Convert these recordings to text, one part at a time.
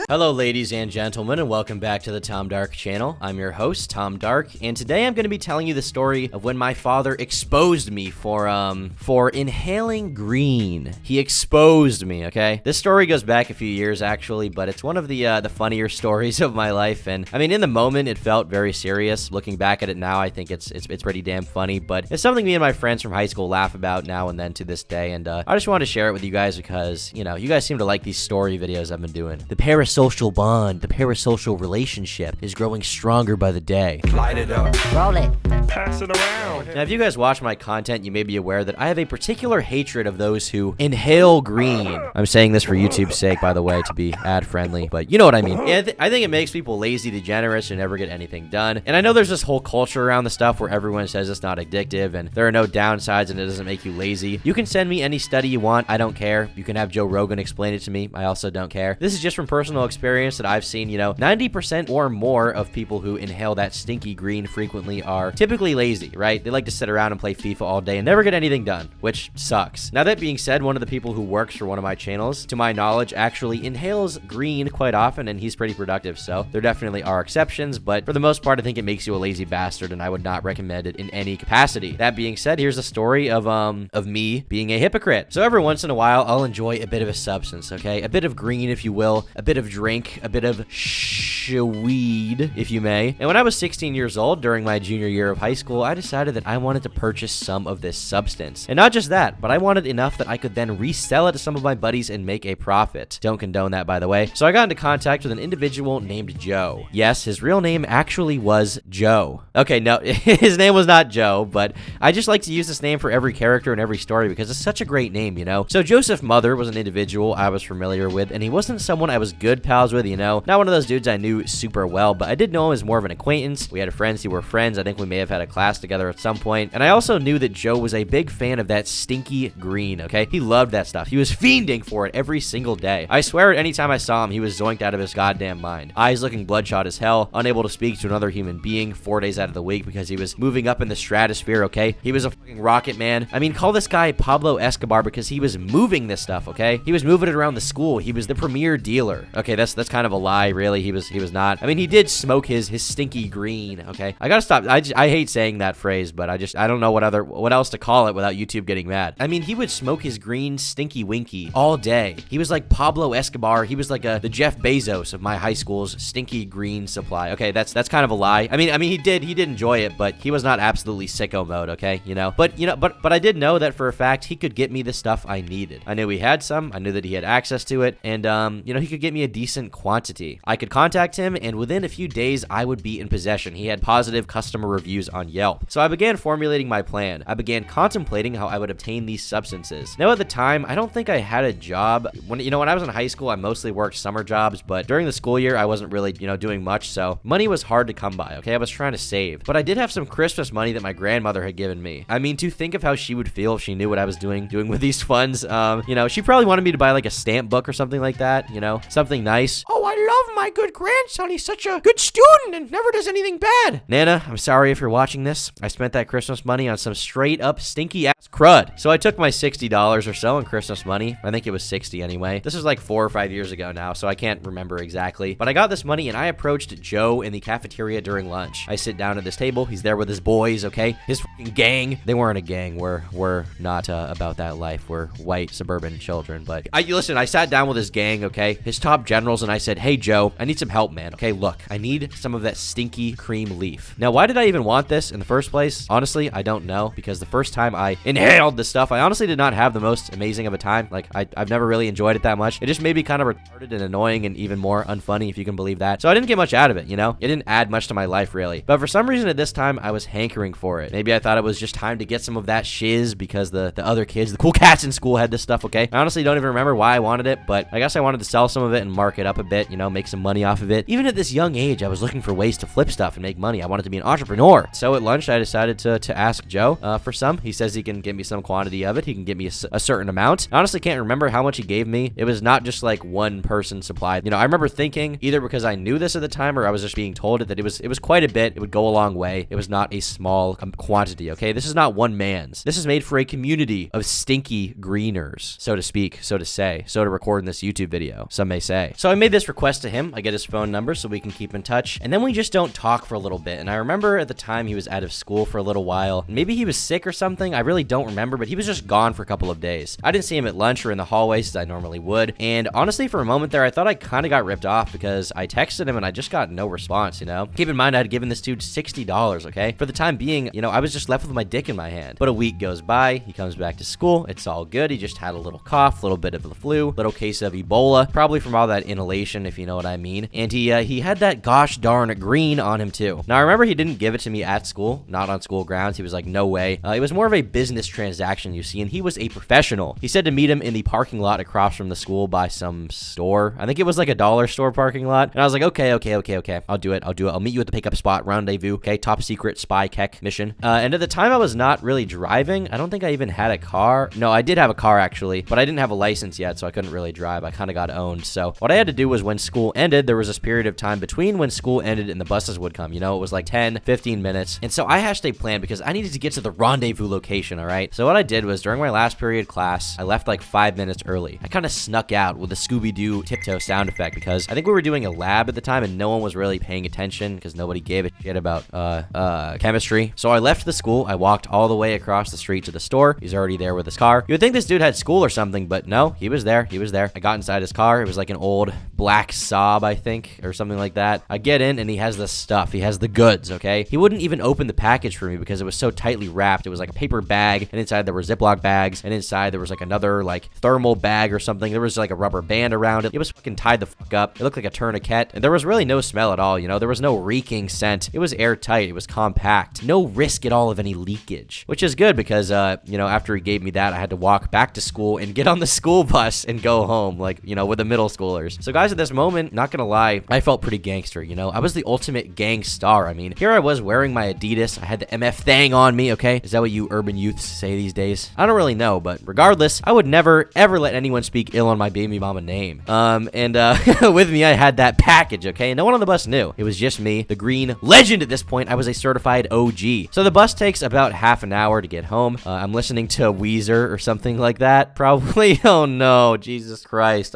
Hello ladies and gentlemen, and welcome back to the Tom Dark channel. I'm your host, Tom Dark, and today I'm going to be telling you the story of when my father exposed me for inhaling green. He exposed me, okay? This story goes back a few years actually, but it's one of the funnier stories of my life, and I mean in the moment it felt very serious. Looking back at it now, I think it's pretty damn funny, but it's something me and my friends from high school laugh about now and then to this day, and I just wanted to share it with you guys because, you know, you guys seem to like these story videos I've been doing. The parasocial bond, the parasocial relationship is growing stronger by the day. Light it up. Roll it. Pass it around. Now, if you guys watch my content, you may be aware that I have a particular hatred of those who inhale green. I'm saying this for YouTube's sake, by the way, to be ad-friendly, but you know what I mean. Yeah, I think it makes people lazy, degenerates, and never get anything done. And I know there's this whole culture around the stuff where everyone says it's not addictive, and there are no downsides, and it doesn't make you lazy. You can send me any study you want. I don't care. You can have Joe Rogan explain it to me. I also don't care. This is just from personal experience that I've seen, you know, 90% or more of people who inhale that stinky green frequently are typically lazy, right? They like to sit around and play FIFA all day and never get anything done, which sucks. Now, that being said, one of the people who works for one of my channels, to my knowledge, actually inhales green quite often, and he's pretty productive, so there definitely are exceptions, but for the most part, I think it makes you a lazy bastard, and I would not recommend it in any capacity. That being said, here's a story of me being a hypocrite. So every once in a while, I'll enjoy a bit of a substance, okay? A bit of green, if you will, a bit of drink, a bit of weed, if you may. And when I was 16 years old, during my junior year of high school, I decided that I wanted to purchase some of this substance. And not just that, but I wanted enough that I could then resell it to some of my buddies and make a profit. Don't condone that, by the way. So I got into contact with an individual named Joe. Yes, his real name actually was Joe. Okay, no, his name was not Joe, but I just like to use this name for every character and every story because it's such a great name, you know? So Joseph Mother was an individual I was familiar with, and he wasn't someone I was good pals with, you know? Not one of those dudes I knew super well, but I did know him as more of an acquaintance. We had friends who were friends. I think we may have had a class together at some point. And I also knew that Joe was a big fan of that stinky green, okay? He loved that stuff. He was fiending for it every single day. I swear anytime I saw him, he was zoinked out of his goddamn mind. Eyes looking bloodshot as hell, unable to speak to another human being 4 days out of the week because he was moving up in the stratosphere, okay? He was a fucking rocket man. I mean, call this guy Pablo Escobar because he was moving this stuff, okay? He was moving it around the school. He was the premier dealer. Okay, that's kind of a lie, really. He was not. I mean, he did smoke his stinky green, okay? I gotta stop. I hate saying that phrase, but I don't know what else to call it without YouTube getting mad. I mean, he would smoke his green stinky winky all day. He was like Pablo Escobar. He was like the Jeff Bezos of my high school's stinky green supply. Okay, that's kind of a lie. I mean he did enjoy it, but he was not absolutely sicko mode, okay? You know? But I did know that for a fact he could get me the stuff I needed. I knew he had some. I knew that he had access to it, and you know, he could get me a decent quantity. I could contact him, and within a few days, I would be in possession. He had positive customer reviews on Yelp. So I began formulating my plan. I began contemplating how I would obtain these substances. Now, at the time, I don't think I had a job. When I was in high school, I mostly worked summer jobs, but during the school year, I wasn't really, you know, doing much, so money was hard to come by, okay? I was trying to save. But I did have some Christmas money that my grandmother had given me. I mean, to think of how she would feel if she knew what I was doing with these funds, you know, she probably wanted me to buy like a stamp book or something like that, you know? Something nice. Oh, I love my good grandson. He's such a good student and never does anything bad. Nana, I'm sorry if you're watching this. I spent that Christmas money on some straight up stinky ass crud. So I took my $60 or so in Christmas money. I think it was 60 anyway. This was like 4 or 5 years ago now, so I can't remember exactly. But I got this money and I approached Joe in the cafeteria during lunch. I sit down at this table. He's there with his boys, okay? His fucking gang. They weren't a gang. We're not about that life. We're white suburban children. But listen, I sat down with his gang, okay? His top generals, and I said, hey, Joe, I need some help, man. Okay, look, I need some of that stinky cream leaf. Now, why did I even want this in the first place? Honestly, I don't know, because the first time I inhaled this stuff, I honestly did not have the most amazing of a time. Like, I've never really enjoyed it that much. It just made me kind of retarded and annoying and even more unfunny, if you can believe that. So I didn't get much out of it, you know? It didn't add much to my life, really. But for some reason at this time, I was hankering for it. Maybe I thought it was just time to get some of that shiz because the other kids, the cool cats in school had this stuff, okay? I honestly don't even remember why I wanted it, but I guess I wanted to sell some of it and mark it up a bit, you know, make some some money off of it. Even at this young age, I was looking for ways to flip stuff and make money. I wanted to be an entrepreneur. So at lunch, I decided to ask Joe for some. He says he can give me some quantity of it. He can give me a certain amount. I honestly can't remember how much he gave me. It was not just like one person supply. You know, I remember thinking either because I knew this at the time or I was just being told it that it was quite a bit. It would go a long way. It was not a small quantity, okay? This is not one man's. This is made for a community of stinky greeners, so to speak, so to say, so to record in this YouTube video, some may say. So I made this request to him. I get his phone number so we can keep in touch. And then we just don't talk for a little bit. And I remember at the time he was out of school for a little while. Maybe he was sick or something. I really don't remember, but he was just gone for a couple of days. I didn't see him at lunch or in the hallways as I normally would. And honestly, for a moment there, I thought I kind of got ripped off because I texted him and I just got no response, you know? Keep in mind, I had given this dude $60, okay? For the time being, you know, I was just left with my dick in my hand. But a week goes by, he comes back to school, it's all good. He just had a little cough, a little bit of the flu, little case of Ebola, probably from all that inhalation, if you know what I mean. And he had that gosh darn green on him too. Now I remember he didn't give it to me at school, not on school grounds. He was like, no way. It was more of a business transaction, you see, and he was a professional. He said to meet him in the parking lot across from the school by some store. I think it was like a dollar store parking lot. And I was like, okay. I'll do it. I'll meet you at the pickup spot, rendezvous, okay? Top secret spy keck mission. And at the time I was not really driving. I don't think I even had a car. No, I did have a car actually, but I didn't have a license yet, so I couldn't really drive. I kind of got owned. So what I had to do was when school ended, there was this period of time between when school ended and the buses would come. You know, it was like 10, 15 minutes. And so I hashed a plan because I needed to get to the rendezvous location, all right? So what I did was during my last period class, I left like 5 minutes early. I kind of snuck out with a Scooby-Doo tiptoe sound effect because I think we were doing a lab at the time and no one was really paying attention because nobody gave a shit about chemistry. So I left the school. I walked all the way across the street to the store. He's already there with his car. You would think this dude had school or something, but no, he was there. I got inside his car. It was like an old black Saab, I think, or something like that. I get in and he has the stuff. He has the goods, okay? He wouldn't even open the package for me because it was so tightly wrapped. It was like a paper bag, and inside there were Ziploc bags, and inside there was like another like thermal bag or something. There was like a rubber band around it. It was fucking tied the fuck up. It looked like a tourniquet, and there was really no smell at all, you know? There was no reeking scent. It was airtight. It was compact. No risk at all of any leakage, which is good because, you know, after he gave me that, I had to walk back to school and get on the school bus and go home, like, you know, with the middle schoolers. So guys, at this moment, not gonna lie, I felt pretty gangster, you know? I was the ultimate gang star. I mean, here I was wearing my Adidas. I had the MF thing on me, okay? Is that what you urban youths say these days? I don't really know, but regardless, I would never, ever let anyone speak ill on my baby mama name. With me, I had that package, okay? And no one on the bus knew. It was just me, the green legend at this point. I was a certified OG. So the bus takes about half an hour to get home. I'm listening to Weezer or something like that, probably. Oh no, Jesus Christ.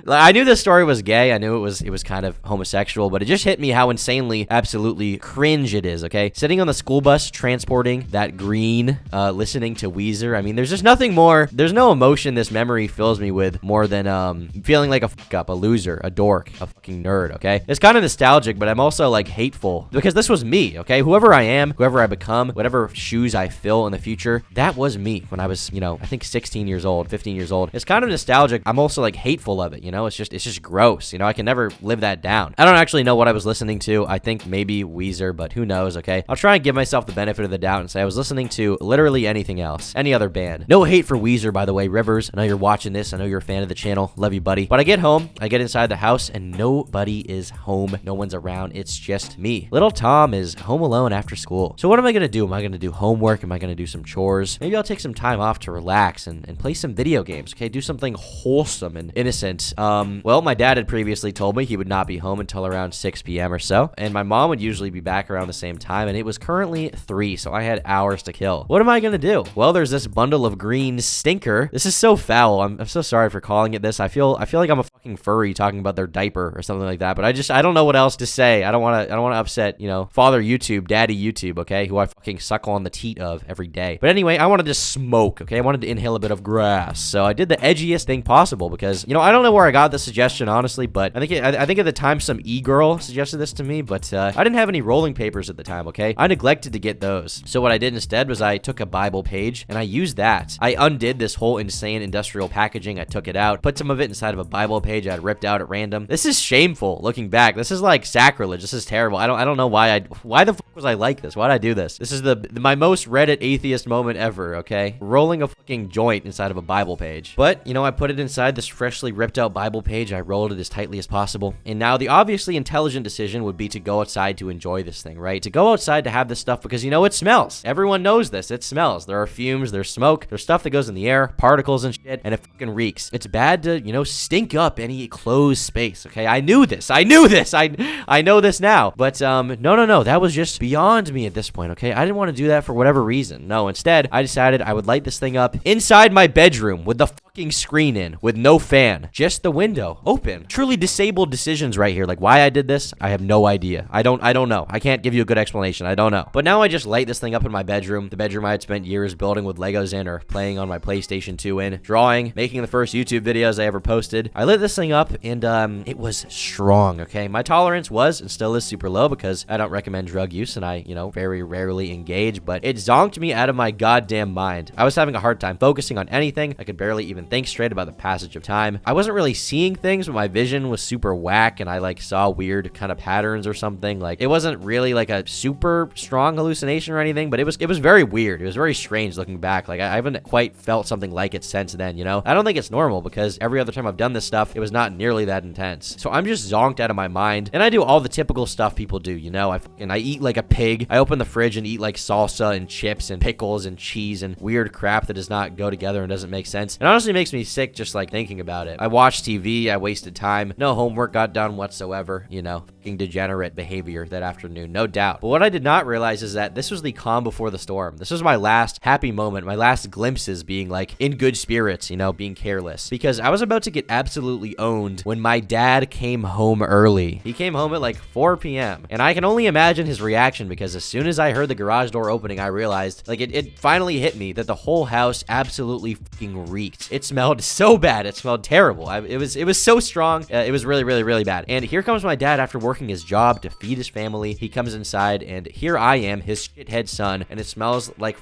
I knew this story was gay. I knew it was kind of homosexual, but it just hit me how insanely, absolutely cringe it is, okay? Sitting on the school bus, transporting that green, listening to Weezer. I mean, there's just nothing more. There's no emotion this memory fills me with more than feeling like a fuck up, a loser, a dork, a fucking nerd, okay? It's kind of nostalgic, but I'm also like hateful because this was me, okay? Whoever I am, whoever I become, whatever shoes I fill in the future, that was me when I was, you know, I think 16 years old, 15 years old. It's kind of nostalgic. I'm also like hateful of it, you know? It's just gross. You know, I can never live that down. I don't actually know what I was listening to. I think maybe Weezer, but who knows, okay? I'll try and give myself the benefit of the doubt and say I was listening to literally anything else. Any other band. No hate for Weezer, by the way. Rivers, I know you're watching this. I know you're a fan of the channel. Love you, buddy. But I get home, I get inside the house, and nobody is home. No one's around. It's just me. Little Tom is home alone after school. So what am I going to do? Am I going to do homework? Am I going to do some chores? Maybe I'll take some time off to relax and play some video games, okay? Do something wholesome and innocent. Well, my dad had previously told me he would not be home until around 6 p.m. or so, and my mom would usually be back around the same time, and it was currently 3, so I had hours to kill. What am I gonna do? Well, there's this bundle of green stinker. This is so foul. I'm so sorry for calling it this. I feel like I'm a fucking furry talking about their diaper or something like that, but I don't know what else to say. I don't want to upset, you know, Father YouTube, Daddy YouTube, okay, who I fucking suckle on the teat of every day. But anyway, I wanted to smoke, okay? I wanted to inhale a bit of grass, so I did the edgiest thing possible because, you know, I don't know where I got the suggestion, honestly, but I think at the time some e-girl suggested this to me, but I didn't have any rolling papers at the time, okay? I neglected to get those. So what I did instead was I took a Bible page and I used that. I undid this whole insane industrial packaging. I took it out, put some of it inside of a Bible page I had ripped out at random. This is shameful looking back. This is like sacrilege. This is terrible. I don't know why the fuck was I like this? Why'd I do this? This is my most Reddit atheist moment ever, okay? Rolling a fucking joint inside of a Bible page. But, you know, I put it inside this freshly ripped out Bible page, I rolled it as tightly as possible. And now the obviously intelligent decision would be to go outside to enjoy this thing, right? To go outside to have this stuff because, you know, it smells. Everyone knows this. It smells. There are fumes, there's smoke, there's stuff that goes in the air, particles and shit, and it fucking reeks. It's bad to, you know, stink up any closed space, okay? I knew this. I know this now. But, no. That was just beyond me at this point, okay? I didn't want to do that for whatever reason. No, instead, I decided I would light this thing up inside my bedroom with the fucking screen in, with no fan, just the window open. Truly disabled decisions right here. Like, why I did this, I have no idea. I don't know. I can't give you a good explanation. I don't know. But now I just light this thing up in my bedroom, the bedroom I had spent years building with Legos in or playing on my PlayStation 2 in, drawing, making the first YouTube videos I ever posted. I lit this thing up and it was strong, okay? My tolerance was and still is super low because I don't recommend drug use and I, you know, very rarely engage, but it zonked me out of my goddamn mind. I was having a hard time focusing on anything. I could barely even think straight about the passage of time. I wasn't really seeing things, but my vision was super whack and I like saw weird kind of patterns or something. Like, it wasn't really like a super strong hallucination or anything, but it was very weird. It was very strange looking back. Like, I haven't quite felt something like it since then, you know? I don't think it's normal because every other time I've done this stuff, it was not nearly that intense. So I'm just zonked out of my mind and I do all the typical stuff people do, you know? I eat like a pig. I open the fridge and eat like salsa and chips and pickles and cheese and weird crap that does not go together and doesn't make sense. It honestly makes me sick just like thinking about it. I watched TV, I wasted time, no homework got done whatsoever, you know, fucking degenerate behavior that afternoon, no doubt. But what I did not realize is that this was the calm before the storm. This was my last happy moment, my last glimpses being like in good spirits, you know, being careless. Because I was about to get absolutely owned when my dad came home early. He came home at like 4 p.m. And I can only imagine his reaction because as soon as I heard the garage door opening, I realized, like, it finally hit me that the whole house absolutely fucking reeked. It smelled so bad. It smelled terrible. It was so strong. It was really bad. And here comes my dad after working his job to feed his family. He comes inside and here I am, his shithead son, and it smells like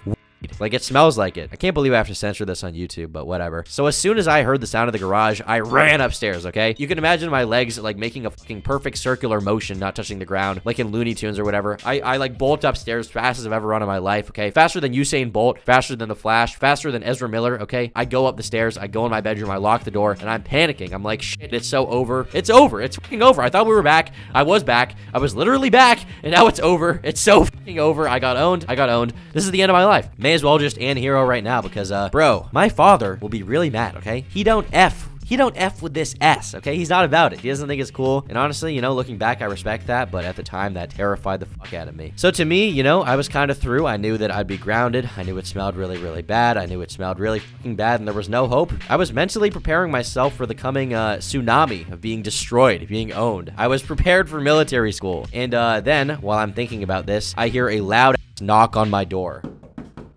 it smells like it. I can't believe I have to censor this on YouTube, but whatever. So as soon as I heard the sound of the garage, I ran upstairs, okay? You can imagine my legs like making a fucking perfect circular motion, not touching the ground, like in Looney Tunes or whatever. I like bolt upstairs fast as I've ever run in my life, okay? Faster than Usain Bolt, faster than the Flash, faster than Ezra Miller, okay? I go up the stairs, I go in my bedroom, I lock the door, and I'm panicking. I'm like, shit, it's so over. It's over. It's fucking over. I thought we were back. I was back. I was literally back, and now it's over. It's so fucking over. I got owned. This is the end of my life. May as well just end hero right now because, bro, my father will be really mad, okay? He don't F with this S, okay? He's not about it. He doesn't think it's cool. And honestly, you know, looking back, I respect that. But at the time, that terrified the fuck out of me. So to me, you know, I was kind of through. I knew that I'd be grounded. I knew it smelled really bad. I knew it smelled really fucking bad and there was no hope. I was mentally preparing myself for the coming tsunami of being destroyed, being owned. I was prepared for military school. And then, while I'm thinking about this, I hear a loud knock on my door.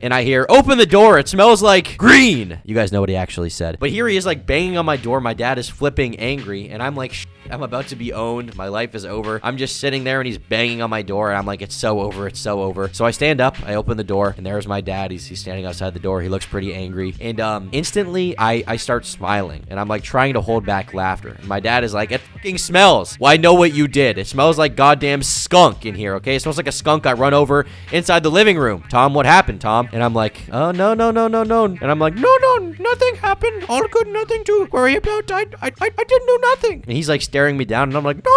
And I hear, open the door, it smells like green. You guys know what he actually said. But here he is like banging on my door. My dad is flipping angry. And I'm like, shit, I'm about to be owned. My life is over. I'm just sitting there and he's banging on my door. And I'm like, it's so over. It's so over. So I stand up, I open the door and there's my dad. He's standing outside the door. He looks pretty angry. And instantly I start smiling and I'm like trying to hold back laughter. And my dad is like, it fucking smells. Well, I know what you did. It smells like goddamn skunk in here, okay? It smells like a skunk got run over inside the living room. Tom, what happened, Tom? And I'm like, oh, no. And I'm like, no, nothing happened. All good, nothing to worry about. I didn't do nothing. And he's like staring me down and I'm like, no.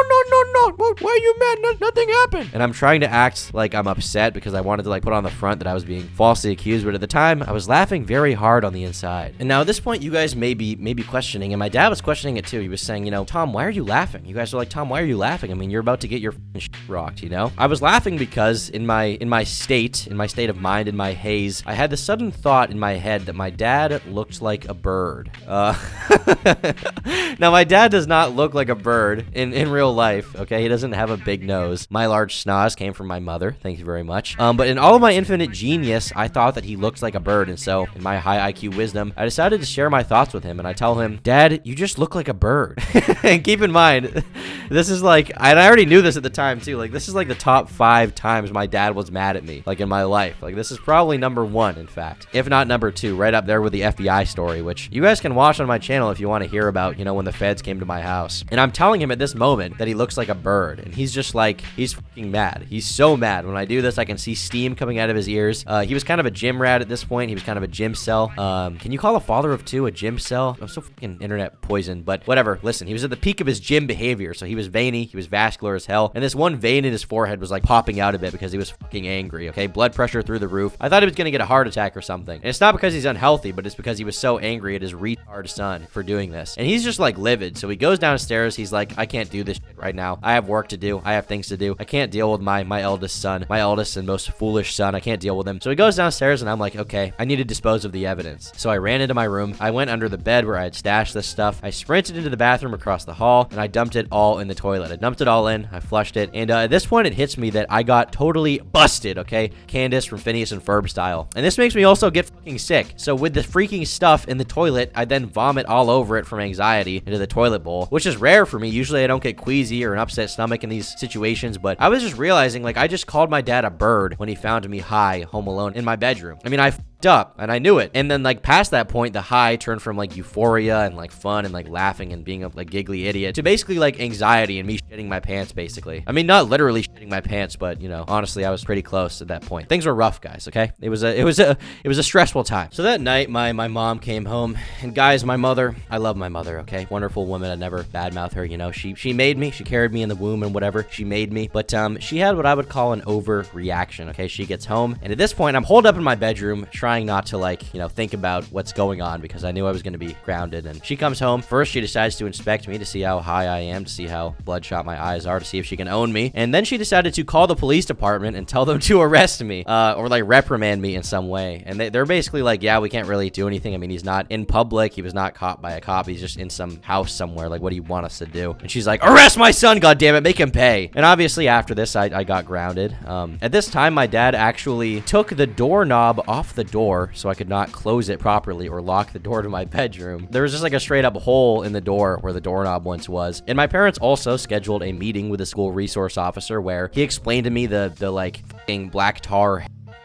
Why are you mad? Nothing happened. And I'm trying to act like I'm upset because I wanted to like put on the front that I was being falsely accused. But at the time, I was laughing very hard on the inside. And now at this point, you guys may be questioning, and my dad was questioning it too. He was saying, you know, Tom, why are you laughing? You guys are like, Tom, why are you laughing? I mean, you're about to get your shit rocked, you know? I was laughing because in my state of mind, in my haze, I had the sudden thought in my head that my dad looked like a bird. Now, my dad does not look like a bird in real life, okay? He doesn't have a big nose. My large schnoz came from my mother. Thank you very much. But in all of my infinite genius, I thought that he looked like a bird, and so in my high IQ wisdom, I decided to share my thoughts with him, and I tell him, Dad, you just look like a bird. And keep in mind, this is like, and I already knew this at the time too, like this is like the top 5 times my dad was mad at me, like in my life. Like this is probably number number 1, in fact, if not number 2, right up there with the FBI story, which you guys can watch on my channel if you want to hear about, you know, when the feds came to my house. And I'm telling him at this moment that he looks like a bird, and he's just like, he's fucking mad. He's so mad. When I do this, I can see steam coming out of his ears. He was kind of a gym rat at this point. He was kind of a gym cell. Can you call a father of 2 a gym cell? I'm so fucking internet poisoned, but whatever. Listen, he was at the peak of his gym behavior, so he was veiny, he was vascular as hell, and this one vein in his forehead was like popping out a bit because he was fucking angry, okay? Blood pressure through the roof. I thought he was gonna get a heart attack or something. And it's not because he's unhealthy, but it's because he was so angry at his retard son for doing this. And he's just like livid, so he goes downstairs. He's like, I can't do this shit right now. I have work to do. I have things to do. I can't deal with my eldest son, my eldest and most foolish son. I can't deal with him. So he goes downstairs, and I'm like, okay, I need to dispose of the evidence. So I ran into my room. I went under the bed where I had stashed this stuff. I sprinted into the bathroom across the hall, and I dumped it all in the toilet. I dumped it all in. I flushed it. And at this point, it hits me that I got totally busted, okay? Candace from Phineas and Ferb style. And this makes me also get fucking sick. So with the freaking stuff in the toilet, I then vomit all over it from anxiety into the toilet bowl, which is rare for me. Usually I don't get queasy or an upset stomach in these situations, but I was just realizing, like, I just called my dad a bird when he found me high home alone in my bedroom. I mean, I up and I knew it. And then like past that point, the high turned from like euphoria and like fun and like laughing and being a like giggly idiot to basically like anxiety and me shitting my pants, basically. I mean, not literally shitting my pants, but you know, honestly, I was pretty close at that point. Things were rough, guys. Okay, it was a stressful time. So that night, my mom came home, and guys, my mother, I love my mother. Okay, wonderful woman. I never badmouth her. You know, she made me. She carried me in the womb and whatever. She made me, but she had what I would call an overreaction. Okay, she gets home, and at this point, I'm holed up in my bedroom trying not to like, you know, think about what's going on because I knew I was going to be grounded. And she comes home. First, she decides to inspect me to see how high I am, to see how bloodshot my eyes are, to see if she can own me. And then she decided to call the police department and tell them to arrest me or like reprimand me in some way. And they're basically like, yeah, we can't really do anything. I mean, he's not in public. He was not caught by a cop. He's just in some house somewhere. Like, what do you want us to do? And she's like, arrest my son, goddammit, make him pay. And obviously after this, I got grounded. At this time, my dad actually took the doorknob off the door so I could not close it properly or lock the door to my bedroom. There was just like a straight up hole in the door where the doorknob once was. And my parents also scheduled a meeting with the school resource officer where he explained to me the like fucking black tar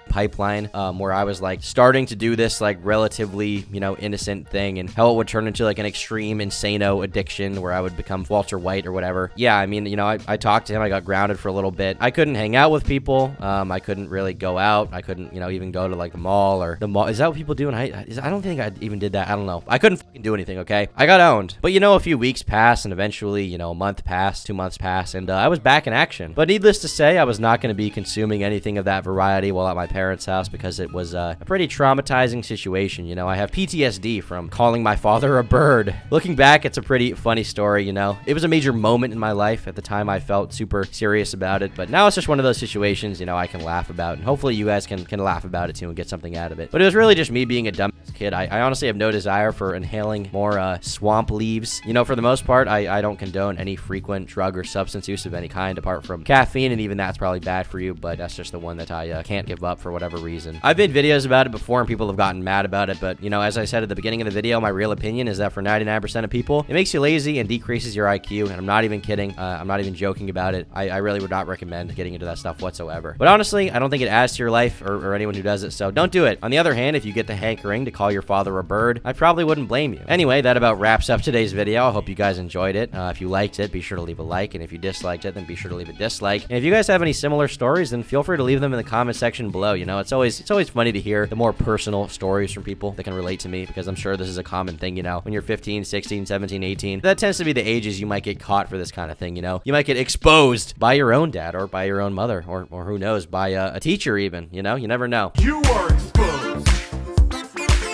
pipeline where I was like starting to do this like relatively, you know, innocent thing and how it would turn into like an extreme insano addiction where I would become Walter White or whatever. Yeah, I mean, you know, I talked to him. I got grounded for a little bit. I couldn't hang out with people. I couldn't really go out. I couldn't, you know, even go to like the mall or the mall. Is that what people do? And I don't think I even did that. I don't know. I couldn't fucking do anything, okay? I got owned. But you know, a few weeks passed and eventually, you know, a month passed, 2 months passed, and I was back in action. But needless to say, I was not going to be consuming anything of that variety while at my parents' house because it was a pretty traumatizing situation. You know, I have PTSD from calling my father a bird. Looking back, it's a pretty funny story, you know. It was a major moment in my life. At the time, I felt super serious about it, but now it's just one of those situations, you know, I can laugh about, and hopefully you guys can laugh about it too and get something out of it. But it was really just me being a dumb kid. I honestly have no desire for inhaling more swamp leaves. You know, for the most part, I don't condone any frequent drug or substance use of any kind apart from caffeine, and even that's probably bad for you, but that's just the one that I can't give up for whatever reason. I've made videos about it before and people have gotten mad about it, but you know, as I said at the beginning of the video, my real opinion is that for 99% of people, it makes you lazy and decreases your IQ, and I'm not even kidding. I'm not even joking about it. I really would not recommend getting into that stuff whatsoever. But honestly, I don't think it adds to your life or anyone who does it, so don't do it. On the other hand, if you get the hankering to call your father a bird, I probably wouldn't blame you. Anyway, that about wraps up today's video. I hope you guys enjoyed it. If you liked it, be sure to leave a like, and if you disliked it, then be sure to leave a dislike. And if you guys have any similar stories, then feel free to leave them in the comment section below. You know, it's always funny to hear the more personal stories from people that can relate to me, because I'm sure this is a common thing, you know, when you're 15, 16, 17, 18. That tends to be the ages you might get caught for this kind of thing, you know. You might get exposed by your own dad or by your own mother or who knows, by a teacher even, you know. You never know. You are exposed.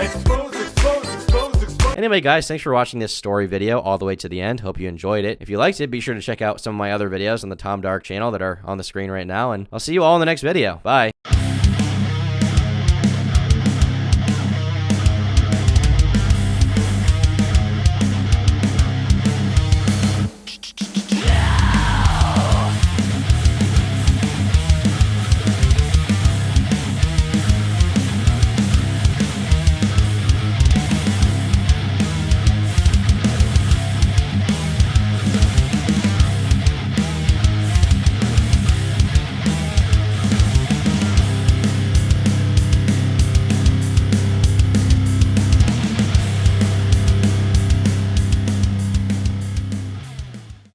Exposed, exposed, exposed, exposed. Anyway, guys, thanks for watching this story video all the way to the end. Hope you enjoyed it. If you liked it, be sure to check out some of my other videos on the Tom Dark channel that are on the screen right now, and I'll see you all in the next video. Bye.